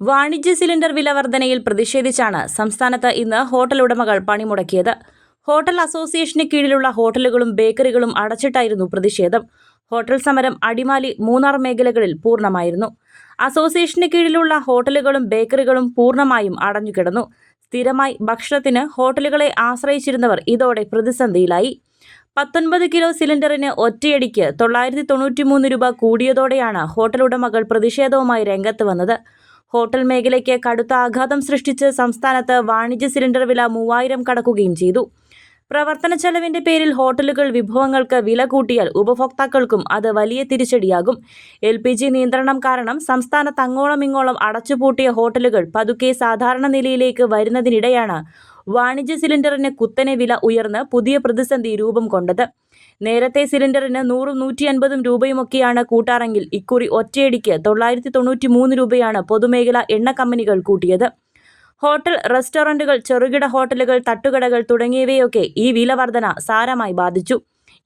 വാണിജ്യ സിലിണ്ടർ വില വർധനയിൽ പ്രതിഷേധിച്ചാണ് സംസ്ഥാനത്ത് ഇന്ന് ഹോട്ടൽ ഉടമകൾ പണിമുടക്കിയത്. ഹോട്ടൽ അസോസിയേഷന് കീഴിലുള്ള ഹോട്ടലുകളും ബേക്കറികളും അടച്ചിട്ടായിരുന്നു പ്രതിഷേധം. ഹോട്ടൽ സമരം അടിമാലി, മൂന്നാർ മേഖലകളിൽ പൂർണ്ണമായിരുന്നു. അസോസിയേഷന് കീഴിലുള്ള ഹോട്ടലുകളും ബേക്കറികളും പൂർണ്ണമായും അടഞ്ഞുകിടന്നു. സ്ഥിരമായി ഭക്ഷണത്തിന് ഹോട്ടലുകളെ ആശ്രയിച്ചിരുന്നവർ ഇതോടെ പ്രതിസന്ധിയിലായി. 19 കിലോ സിലിണ്ടറിന് ഒറ്റയടിക്ക് 993 രൂപ കൂടിയതോടെയാണ് ഹോട്ടൽ ഉടമകൾ പ്രതിഷേധവുമായി രംഗത്ത് വന്നത്. ഹോട്ടൽ മേഖലയ്ക്ക് കടുത്ത ആഘാതം സൃഷ്ടിച്ച് സംസ്ഥാനത്ത് വാണിജ്യ സിലിണ്ടർ വില 3000 കടക്കുകയും ചെയ്തു. പ്രവർത്തന ചെലവിന്റെ പേരിൽ ഹോട്ടലുകൾ വിഭവങ്ങൾക്ക് വില കൂട്ടിയാൽ ഉപഭോക്താക്കൾക്കും അത് വലിയ തിരിച്ചടിയാകും. LPG നിയന്ത്രണം കാരണം സംസ്ഥാനത്ത് അങ്ങോളം ഇങ്ങോളം അടച്ചുപൂട്ടിയ ഹോട്ടലുകൾ പതുക്കെ സാധാരണ നിലയിലേക്ക് വരുന്നതിനിടെയാണ് വാണിജ്യ സിലിണ്ടറിന് കുത്തനെ വില ഉയർന്ന് പുതിയ പ്രതിസന്ധി രൂപം കൊണ്ടത്. നേരത്തെ സിലിണ്ടറിന് 100-150 രൂപയുമൊക്കെയാണ് കൂട്ടാറെങ്കിൽ ഇക്കുറി ഒറ്റയടിക്ക് 993 രൂപയാണ് പൊതുമേഖലാ എണ്ണ കമ്പനികൾ കൂട്ടിയത്. ഹോട്ടൽ, റെസ്റ്റോറന്റുകൾ, ചെറുകിട ഹോട്ടലുകൾ, തട്ടുകടകൾ തുടങ്ങിയവയൊക്കെ ഈ വില വർധന സാരമായി ബാധിച്ചു.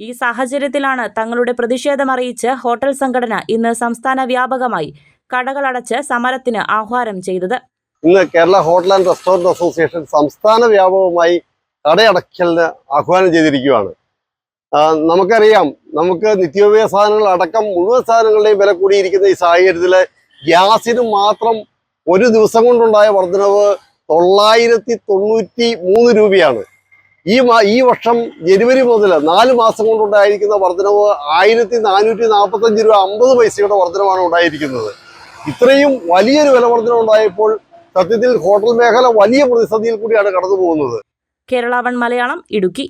ഈ സാഹചര്യത്തിലാണ് തങ്ങളുടെ പ്രതിഷേധമറിയിച്ച് ഹോട്ടൽ സംഘടന ഇന്ന് സംസ്ഥാന വ്യാപകമായി കടകളടച്ച് സമരത്തിന് ആഹ്വാനം ചെയ്തത്. ഇന്ന് Kerala hotel and restaurant association സംസ്ഥാന വ്യാപകമായി കടയടക്കലിന് ആഹ്വാനം ചെയ്തിരിക്കുകയാണ്. നമുക്കറിയാം, നമുക്ക് നിത്യോപയോഗ സാധനങ്ങൾ അടക്കം മുഴുവൻ സാധനങ്ങളുടെയും വില കൂടിയിരിക്കുന്ന ഈ സാഹചര്യത്തിൽ ഗ്യാസിന് മാത്രം ഒരു ദിവസം കൊണ്ടുണ്ടായ വർധനവ് 993 രൂപയാണ്. ഈ വർഷം ജനുവരി മുതൽ 4 മാസം കൊണ്ടുണ്ടായിരിക്കുന്ന വർധനവ് 1445 രൂപ 50 പൈസയുടെ വർധനമാണ് ഉണ്ടായിരിക്കുന്നത്. ഇത്രയും വലിയൊരു വില വർധന ഉണ്ടായപ്പോൾ സത്യത്തിൽ ഹോട്ടൽ മേഖല വലിയ പ്രതിസന്ധിയിൽ കൂടിയാണ് കടന്നു പോകുന്നത്. കേരള 1 മലയാളം, ഇടുക്കി.